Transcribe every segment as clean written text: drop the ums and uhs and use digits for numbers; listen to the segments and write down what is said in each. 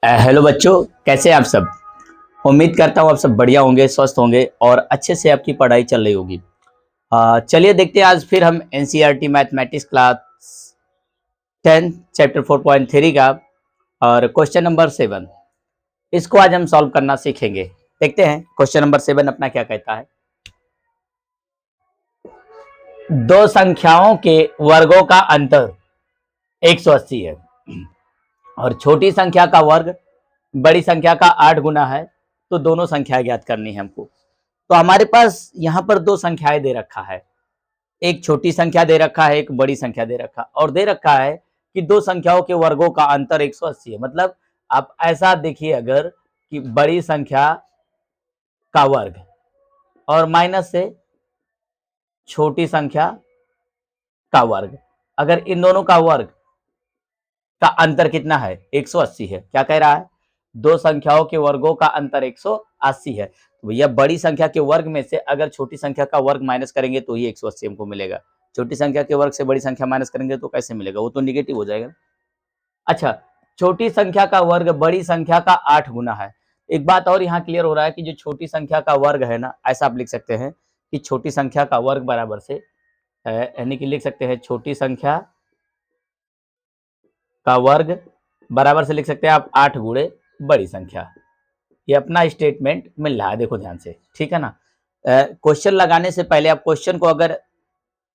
Hello बच्चों, कैसे हैं आप सब। उम्मीद करता हूँ आप सब बढ़िया होंगे, स्वस्थ होंगे और अच्छे से आपकी पढ़ाई चल रही होगी। चलिए देखते हैं, आज फिर हम एनसीईआरटी मैथमेटिक्स क्लास 10 चैप्टर 4.3 का और क्वेश्चन नंबर 7, इसको आज हम सॉल्व करना सीखेंगे। देखते हैं क्वेश्चन नंबर 7 अपना क्या कहता है। दो संख्याओं के वर्गों का अंतर 180 है और छोटी संख्या का वर्ग बड़ी संख्या का 8 गुना है, तो दोनों संख्याएं ज्ञात करनी है हमको। तो हमारे पास यहाँ पर दो संख्याएं दे रखा है, एक छोटी संख्या दे रखा है, एक बड़ी संख्या दे रखा है, और दे रखा है कि दो संख्याओं के वर्गों का अंतर 180 है। मतलब आप ऐसा देखिए, अगर कि बड़ी संख्या का वर्ग और माइनस से छोटी संख्या का वर्ग, अगर इन दोनों का वर्ग का अंतर कितना है 180 है। क्या कह रहा है, दो संख्याओं के वर्गों का अंतर 180 है। तो भैया बड़ी संख्या के वर्ग में से अगर छोटी संख्या का वर्ग माइनस करेंगे तो ही 180 हमको मिलेगा। छोटी संख्या के वर्ग से बड़ी संख्या माइनस करेंगे तो कैसे मिलेगा, वो तो निगेटिव हो जाएगा। अच्छा, छोटी संख्या का वर्ग बड़ी संख्या का 8 गुना है। एक बात और यहाँ क्लियर हो रहा है कि जो छोटी संख्या का वर्ग है ना, ऐसा आप लिख सकते हैं कि छोटी संख्या का वर्ग बराबर से यानी कि लिख सकते हैं छोटी संख्या का वर्ग बराबर से लिख सकते हैं आप 8 गुणे बड़ी संख्या। ये अपना स्टेटमेंट मिल रहा है, देखो ध्यान से, ठीक है ना। क्वेश्चन लगाने से पहले आप क्वेश्चन को अगर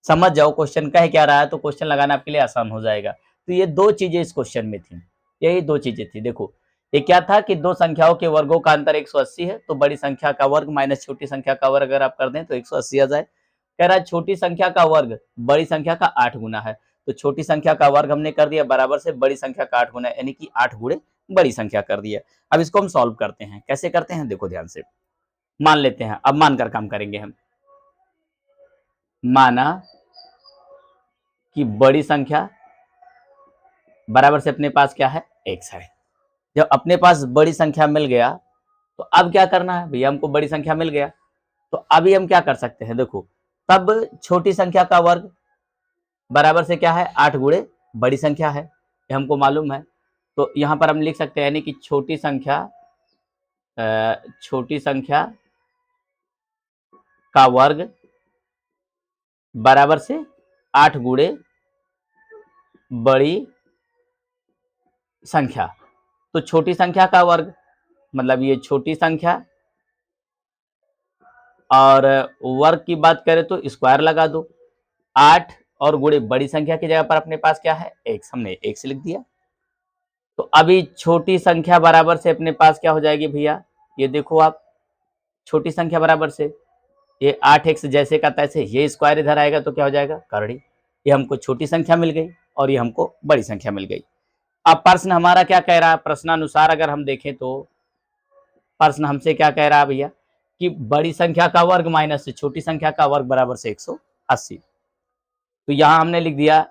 समझ जाओ क्वेश्चन कह क्या रहा है, तो क्वेश्चन लगाना आपके लिए आसान हो जाएगा। तो ये दो चीजें इस क्वेश्चन में थी, यही दो चीजें थी। देखो ये क्या था कि दो संख्याओं के वर्गों का अंतर 180 है, तो बड़ी संख्या का वर्ग माइनस छोटी संख्या का वर्ग अगर आप कर दें तो 180 आ जाए। कह रहा है छोटी संख्या का वर्ग बड़ी संख्या का 8 गुना है, तो छोटी संख्या का वर्ग हमने कर दिया बराबर से बड़ी संख्या का 8 गुना, यानी कि 8 गुणे बड़ी संख्या कर दिया। अब इसको हम सॉल्व करते हैं, कैसे करते हैं देखो ध्यान से। मान लेते हैं, अब मानकर काम करेंगे हम। माना कि बड़ी संख्या बराबर से अपने पास क्या है, x है। जब अपने पास बड़ी संख्या मिल गया तो अब क्या करना है भैया, हमको बड़ी संख्या मिल गया तो अभी हम क्या कर सकते हैं, देखो तब छोटी संख्या का वर्ग बराबर से क्या है 8 गुणे बड़ी संख्या है, ये हमको मालूम है। तो यहाँ पर हम लिख सकते हैं यानी कि छोटी संख्या का वर्ग बराबर से 8 गुणे बड़ी संख्या। तो छोटी संख्या का वर्ग मतलब ये छोटी संख्या, और वर्ग की बात करें तो स्क्वायर लगा दो, 8 और गुणे बड़ी संख्या की जगह पर अपने पास क्या है x, हमने x लिख दिया। तो अभी छोटी संख्या बराबर से अपने पास क्या हो जाएगी भैया, ये देखो आप, छोटी संख्या बराबर से ये 8x जैसे का तैसे, ये स्क्वायर इधर आएगा तो क्या हो जाएगा करड़ी। ये हमको छोटी संख्या मिल गई और ये हमको बड़ी संख्या मिल गई। अब प्रश्न हमारा क्या कह रहा है, प्रश्नानुसार अगर हम देखें तो प्रश्न हमसे क्या कह रहा है भैया कि बड़ी संख्या का वर्ग माइनस से छोटी संख्या का वर्ग बराबर से 180। तो यहां हमने लिख दिया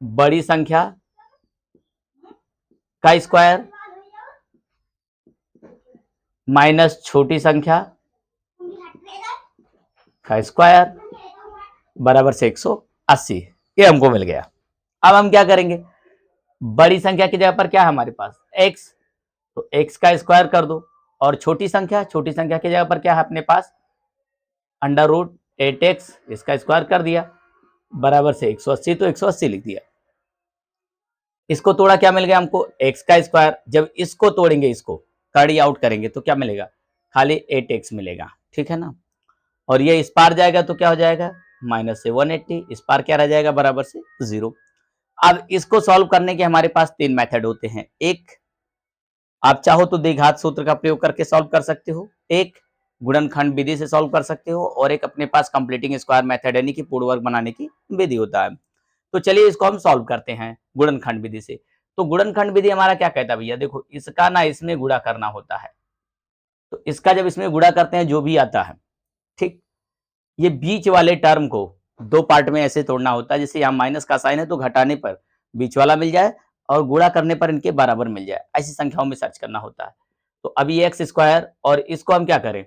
बड़ी संख्या का स्क्वायर माइनस छोटी संख्या का स्क्वायर बराबर से 180, ये हमको मिल गया। अब हम क्या करेंगे, बड़ी संख्या की जगह पर क्या है हमारे पास x, तो x का स्क्वायर कर दो, और छोटी संख्या की जगह पर क्या है अपने पास अंडर रूट 8x, इसका स्क्वायर कर दिया बराबर से 180, तो 180 लिख दिया। इसको तोड़ा क्या मिल गया हमको x का स्क्वायर, जब इसको तोड़ेंगे इसको कैरी आउट करेंगे तो क्या मिलेगा खाली 8x मिलेगा, ठीक है ना। और ये इस पार जाएगा तो क्या हो जाएगा माइनस से 180, इस पार क्या रह जाएगा बराबर से 0। अब इसको सॉल्व करने के हमारे पास तीन मेथड होते हैं, एक आप चाहो तो द्विघात सूत्र का प्रयोग करके सॉल्व कर सकते हो, एक गुणनखंड विधि से सॉल्व कर सकते हो, और एक अपने पास कंप्लीटिंग स्क्वायर मेथड यानी कि पूर्ण वर्ग बनाने की विधि होता है। तो चलिए इसको हम सॉल्व करते हैं गुणनखंड विधि से। तो गुणनखंड विधि हमारा क्या कहता है भैया, देखो इसका ना इसमें गुणा करना होता है, तो इसका जब इसमें गुणा करते हैं जो भी आता है, ठीक, ये बीच वाले टर्म को दो पार्ट में ऐसे तोड़ना होता है, जैसे यहाँ माइनस का साइन है तो घटाने पर बीच वाला मिल जाए और गुणा करने पर इनके बराबर मिल जाए, ऐसी संख्याओं में सर्च करना होता है। तो अभी एक्स स्क्वायर, और इसको हम क्या करें,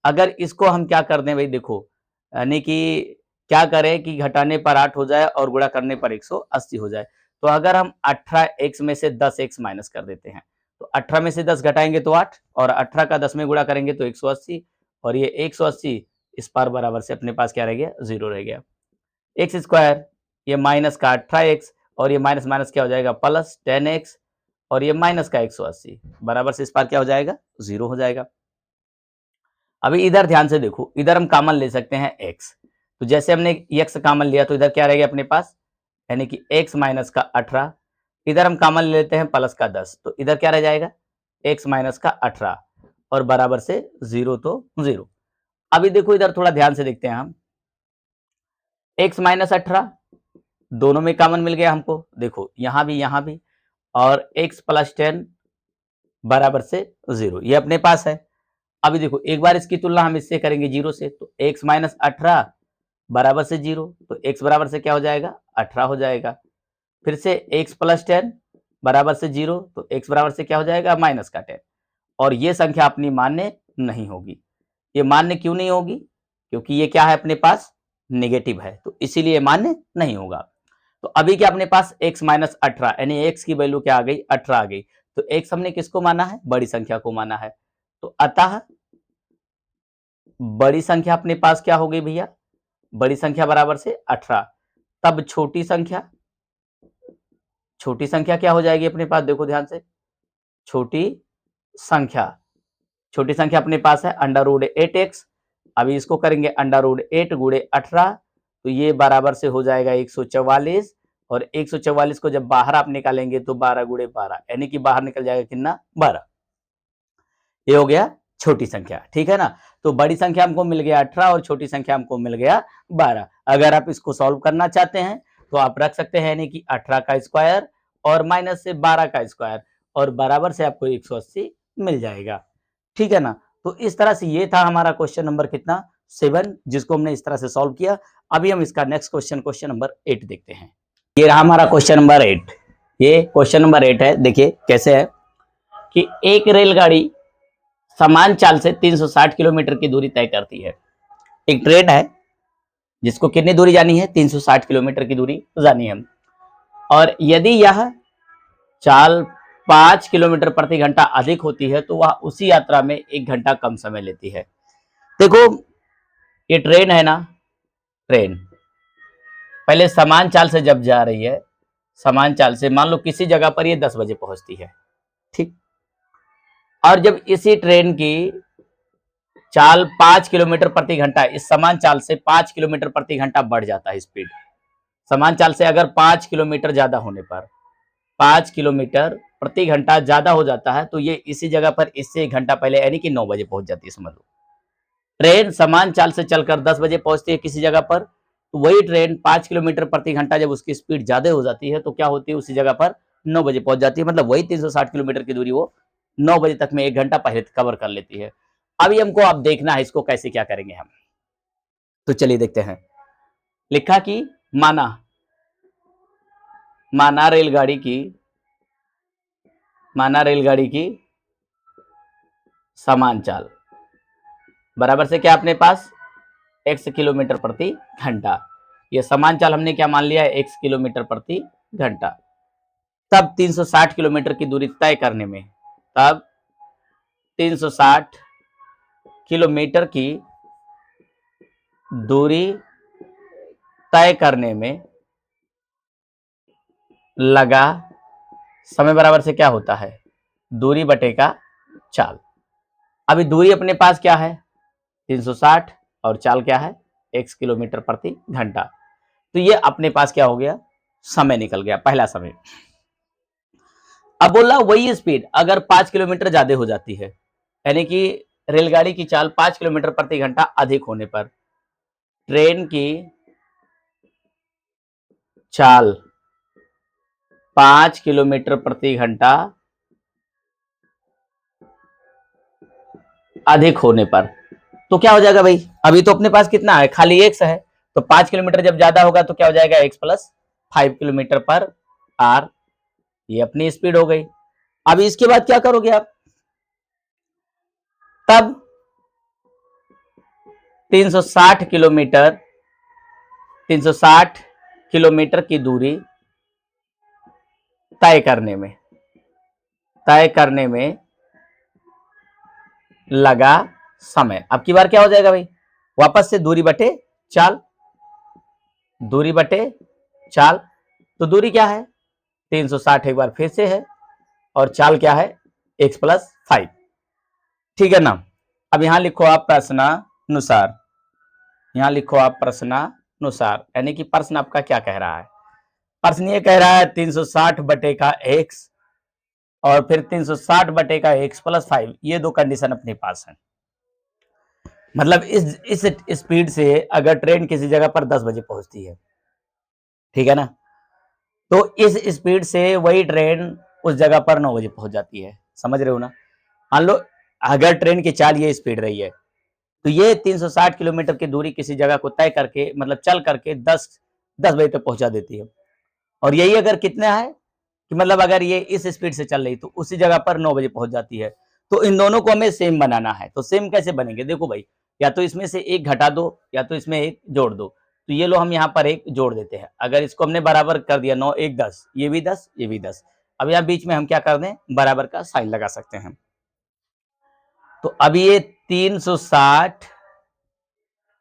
अगर इसको हम क्या कर दें भाई, देखो यानी कि क्या करें कि घटाने पर 8 हो जाए और गुणा करने पर 180 हो जाए। तो अगर हम 18x में से 10x माइनस कर देते हैं तो 18 में से 10 घटाएंगे तो 8 और 18 का 10 में गुणा करेंगे तो 180 और ये 180 इस पार बराबर से अपने पास क्या रह गया, 0 रह गया। एक्स स्क्वायर ये माइनस का 18x और ये माइनस माइनस क्या हो जाएगा प्लस 10x और ये माइनस का 180 बराबर से इस पार क्या हो जाएगा, 0 हो जाएगा। अभी इधर ध्यान से देखो, इधर हम कॉमन ले सकते हैं x, तो जैसे हमने x कॉमन लिया तो इधर क्या रहेगा अपने पास, यानी कि x माइनस का 18, इधर हम कॉमन ले लेते हैं प्लस का 10 तो इधर क्या रह जाएगा x माइनस का 18 और बराबर से 0 तो 0। अभी देखो इधर थोड़ा ध्यान से देखते हैं हम, x माइनस 18 दोनों में कॉमन मिल गया हमको, देखो यहां भी और x प्लस 10 बराबर से 0 ये अपने पास है। अभी देखो एक बार इसकी तुलना हम इससे करेंगे 0 से, तो x माइनस 18 बराबर से 0 तो x बराबर से क्या हो जाएगा 18 हो जाएगा। फिर से x प्लस 10 बराबर से 0 तो x बराबर से क्या हो जाएगा माइनस का 10 और ये संख्या अपनी मान्य नहीं होगी। ये मान्य क्यों नहीं होगी, क्योंकि ये क्या है अपने पास नेगेटिव है, तो इसीलिए मान्य नहीं होगा। तो अभी क्या अपने पास x माइनस 18 यानी x की वैल्यू क्या आ गई 18 आ गई, तो x हमने किसको माना है, बड़ी संख्या को माना है। तो अतः बड़ी संख्या अपने पास क्या हो गई भैया, बड़ी संख्या बराबर से 18, तब छोटी संख्या क्या हो जाएगी अपने पास, देखो ध्यान से, छोटी संख्या अपने पास है अंडर रूट 8x। अभी इसको करेंगे अंडर रूट 8 गुणे 18 तो ये बराबर से हो जाएगा 144 और 144 को जब बाहर आप निकालेंगे तो 12 गुणे 12 यानी कि बाहर निकल जाएगा कितना 12। ये हो गया छोटी संख्या, ठीक है ना। तो बड़ी संख्या हमको मिल गया 18 और छोटी संख्या हमको मिल गया 12। अगर आप इसको सॉल्व करना चाहते हैं तो आप रख सकते हैं यानी कि 18 का स्क्वायर और माइनस से 12 का स्क्वायर और बराबर से आपको 180 मिल जाएगा, ठीक है ना। तो इस तरह से ये था हमारा क्वेश्चन नंबर कितना 7, जिसको हमने इस तरह से सॉल्व किया। अभी हम इसका नेक्स्ट क्वेश्चन नंबर 8 देखते हैं। ये रहा हमारा क्वेश्चन नंबर 8। ये क्वेश्चन नंबर 8 है, देखिए कैसे है कि एक रेलगाड़ी समान चाल से 360 किलोमीटर की दूरी तय करती है। एक ट्रेन है जिसको कितनी दूरी जानी है, 360 किलोमीटर की दूरी जानी है, और यदि यह चाल 5 किलोमीटर प्रति घंटा अधिक होती है तो वह उसी यात्रा में 1 घंटा कम समय लेती है। देखो ये ट्रेन है ना, ट्रेन पहले समान चाल से जब जा रही है, समान चाल से मान लो किसी जगह पर ये 10 बजे पहुंचती है, ठीक, और जब इसी ट्रेन की चाल 5 किलोमीटर प्रति घंटा, इस समान चाल से 5 किलोमीटर प्रति घंटा बढ़ जाता है स्पीड, समान चाल से अगर 5 किलोमीटर ज्यादा होने पर 5 किलोमीटर प्रति घंटा ज्यादा हो जाता है तो ये इसी जगह पर इससे 1 घंटा पहले यानी कि 9 बजे पहुंच जाती है। समझ लो ट्रेन समान चाल से चलकर 10 बजे पहुंचती है किसी जगह पर, तो वही ट्रेन 5 किलोमीटर प्रति घंटा जब उसकी स्पीड ज्यादा हो जाती है तो क्या होती है, उसी जगह पर 9 बजे पहुंच जाती है। मतलब वही 360 किलोमीटर की दूरी वो 9 बजे तक में 1 घंटा पहले कवर कर लेती है। अभी हमको अब देखना है इसको कैसे क्या करेंगे हम, तो चलिए देखते हैं। लिखा कि माना रेलगाड़ी की समान चाल बराबर से क्या अपने पास x किलोमीटर प्रति घंटा, ये समान चाल हमने क्या मान लिया है x किलोमीटर प्रति घंटा। तब 360 किलोमीटर की दूरी तय करने में, तब 360 किलोमीटर की दूरी तय करने में लगा समय बराबर से क्या होता है, दूरी बटे का चाल। अभी दूरी अपने पास क्या है 360 और चाल क्या है x किलोमीटर प्रति घंटा, तो ये अपने पास क्या हो गया, समय निकल गया, पहला समय। अब बोला वही स्पीड अगर 5 किलोमीटर ज्यादा हो जाती है, यानी कि रेलगाड़ी की चाल 5 किलोमीटर प्रति घंटा अधिक होने पर ट्रेन की चाल 5 किलोमीटर प्रति घंटा अधिक होने पर तो क्या हो जाएगा भाई, अभी तो अपने पास कितना है खाली x है, तो 5 किलोमीटर जब ज्यादा होगा तो क्या हो जाएगा x प्लस 5 किलोमीटर पर आर, ये अपनी स्पीड हो गई। अभी इसके बाद क्या करोगे आप, तब 360 किलोमीटर की दूरी तय करने में लगा समय। अब की बार क्या हो जाएगा भाई, वापस से दूरी बटे चाल, दूरी बटे चाल। तो दूरी क्या है 360 एक बार फिर से है, और चाल क्या है x प्लस 5। ठीक है ना। अब यहां लिखो आप प्रश्नानुसार, यहां लिखो आप प्रश्नानुसार, यानी कि प्रश्न आपका क्या कह रहा है। प्रश्न ये कह रहा है 360 बटे का x और फिर 360 बटे का x प्लस 5, ये दो कंडीशन अपने पास है। मतलब इस स्पीड से अगर ट्रेन किसी जगह पर 10 बजे पहुंचती है, ठीक है ना, तो इस स्पीड से वही ट्रेन उस जगह पर 9 बजे पहुंच जाती है। समझ रहे हो ना। मान लो अगर ट्रेन की चाल ये स्पीड रही है, तो ये 360 किलोमीटर की दूरी किसी जगह को तय करके, मतलब चल करके 10 बजे तक पहुंचा देती है। और यही अगर कितना है कि मतलब अगर ये इस स्पीड से चल रही तो उसी जगह पर 9 बजे पहुंच जाती है। तो इन दोनों को हमें सेम बनाना है। तो सेम कैसे बनेंगे, देखो भाई, या तो इसमें से एक घटा दो या तो इसमें एक जोड़ दो। तो ये लो हम यहाँ पर एक जोड़ देते हैं। अगर इसको हमने बराबर कर दिया 9 1 10, ये भी 10 ये भी 10। अब यहाँ बीच में हम क्या कर दें, बराबर का साइन लगा सकते हैं। तो अभी ये 360,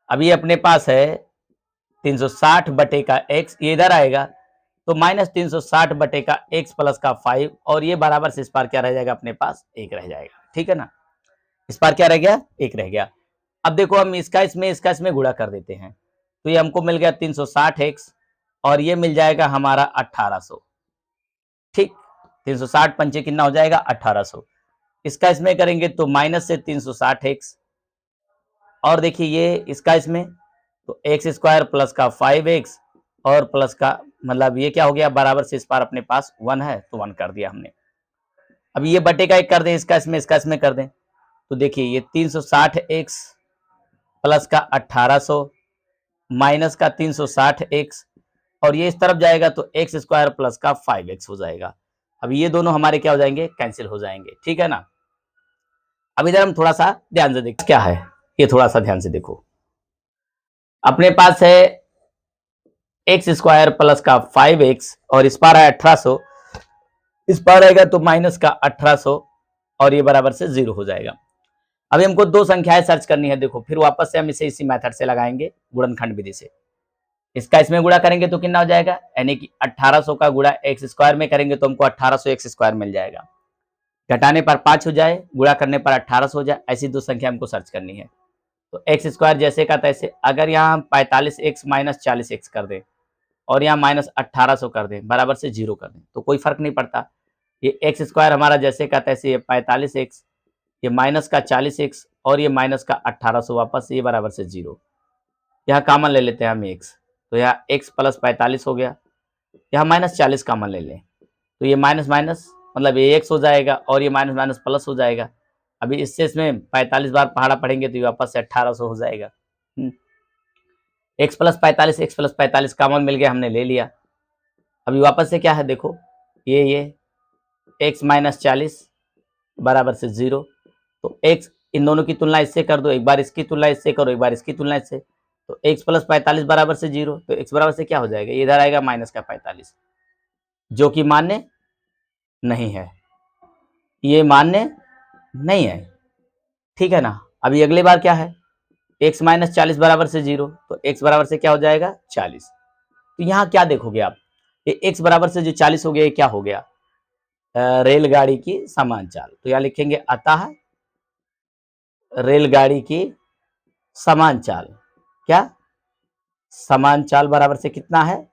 अभी अपने पास है 360 बटे का x, ये इधर आएगा तो माइनस 360 बटे का x प्लस का 5, और ये बराबर से इस पार क्या रह जाएगा अपने पास, एक रह जाएगा। ठीक है ना, इस पार क्या रह गया, एक रह गया। अब देखो हम इसका इसमें गुणा कर देते हैं। तो ये हमको मिल गया 360x और ये मिल जाएगा हमारा 1800। ठीक, 360 पंचे कितना हो जाएगा 1800। इसका इसमें करेंगे तो माइनस से 360x, और देखिए ये इसका इसमें तो एक्स स्क्वायर प्लस का 5x और प्लस का मतलब ये क्या हो गया, बराबर से इस पार अपने पास 1 है तो 1 कर दिया हमने। अब ये बटे का 1 कर दें, इसका इसमें कर दें। तो देखिए ये 360x प्लस का 1800 माइनस का 360x, और ये इस तरफ जाएगा तो एक्स स्क्वायर प्लस का 5x हो जाएगा। अब ये दोनों हमारे क्या हो जाएंगे, कैंसिल हो जाएंगे। ठीक है ना। अब इधर हम थोड़ा सा ध्यान से देखते क्या है, ये थोड़ा सा ध्यान से देखो। अपने पास है एक्स स्क्वायर प्लस का 5x और इस पार है 1800, इस पार आएगा तो माइनस का 1800 और ये बराबर से 0 हो जाएगा। अभी हमको दो संख्याएं सर्च करनी है। देखो फिर वापस से हम इसे इसी मेथड से लगाएंगे, गुणनखंड विधि से। इसका इसमें गुणा करेंगे तो कितना हो जाएगा, यानी कि 1800 का गुणा एक्स स्क्वायर में करेंगे तो हमको 1800 एक्स स्क्वायर मिल जाएगा। घटाने पर 5 हो जाए, गुणा करने पर 1800 हो जाए, ऐसी दो संख्या हमको सर्च करनी है। तो एक्स स्क्वायर जैसे का तैसे, अगर यहाँ हम 45x माइनस 40x कर दें और यहाँ माइनस 1800 कर दें, बराबर से 0 कर दें, तो कोई फर्क नहीं पड़ता। ये एक्स स्क्वायर हमारा जैसे का तैसे, ये 45x, ये माइनस का 40x और ये माइनस का 1800 वापस, ये बराबर से 0। यहाँ कामन ले लेते हैं हम x, तो यहाँ x प्लस 45 हो गया। यहाँ माइनस 40 कामन ले लें तो ये माइनस माइनस मतलब ये x हो जाएगा और ये माइनस माइनस प्लस हो जाएगा। अभी इससे इसमें 45 बार पहाड़ा पढ़ेंगे तो ये वापस से 1800 हो जाएगा। x प्लस 45 कामन मिल गया, हमने ले लिया। अभी वापस से क्या है देखो, ये x माइनस 40 बराबर से 0। तो x, इन दोनों की तुलना इससे कर दो, एक बार इसकी तुलना इससे करो, एक बार इसकी तुलना इससे। तो x प्लस 45 बराबर से 0, तो x बराबर से क्या हो जाएगा, इधर आएगा माइनस का 45, जो कि मान्य नहीं है, ये मान्य नहीं है। ठीक है ना। अभी अगली बार क्या है, x माइनस 40 बराबर से 0, तो x बराबर से क्या हो जाएगा 40। तो यहाँ क्या देखोगे आप, ये x बराबर से जो 40 हो गया, ये क्या हो गया, रेलगाड़ी की समान चाल। तो यहाँ लिखेंगे अतः रेलगाड़ी की समान चाल, क्या समान चाल बराबर से कितना है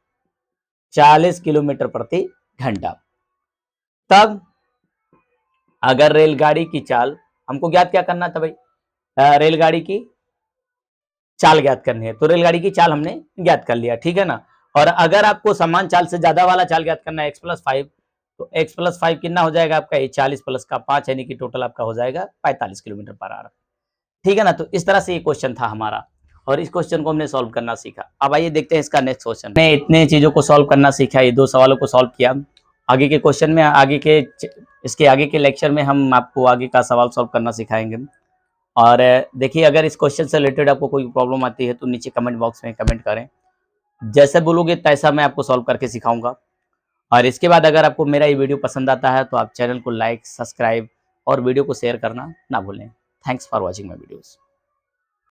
40 किलोमीटर प्रति घंटा। तब अगर रेलगाड़ी की चाल, हमको ज्ञात क्या करना था भाई, रेलगाड़ी की चाल ज्ञात करनी है, तो रेलगाड़ी की चाल हमने ज्ञात कर लिया। ठीक है ना। और अगर आपको समान चाल से ज्यादा वाला चाल ज्ञात करना है x प्लस 5, तो x प्लस 5 कितना हो जाएगा आपका, ये 40 प्लस का 5 यानी कि टोटल आपका हो जाएगा 45 किलोमीटर पर आवर। ठीक है ना। तो इस तरह से ये क्वेश्चन था हमारा और इस क्वेश्चन को हमने सॉल्व करना सीखा। अब आइए देखते हैं इसका नेक्स्ट क्वेश्चन। हमने इतने चीजों को सॉल्व करना सीखा, ये दो सवालों को सॉल्व किया। आगे के क्वेश्चन में, इसके आगे के लेक्चर में हम आपको आगे का सवाल सॉल्व करना सिखाएंगे। और देखिए अगर इस क्वेश्चन से रिलेटेड आपको कोई प्रॉब्लम आती है तो नीचे कमेंट बॉक्स में कमेंट करें, जैसे बोलोगे तैसा मैं आपको सॉल्व करके सिखाऊंगा। और इसके बाद अगर आपको मेरा ये वीडियो पसंद आता है तो आप चैनल को लाइक, सब्सक्राइब और वीडियो को शेयर करना ना भूलें। Thanks for watching my videos.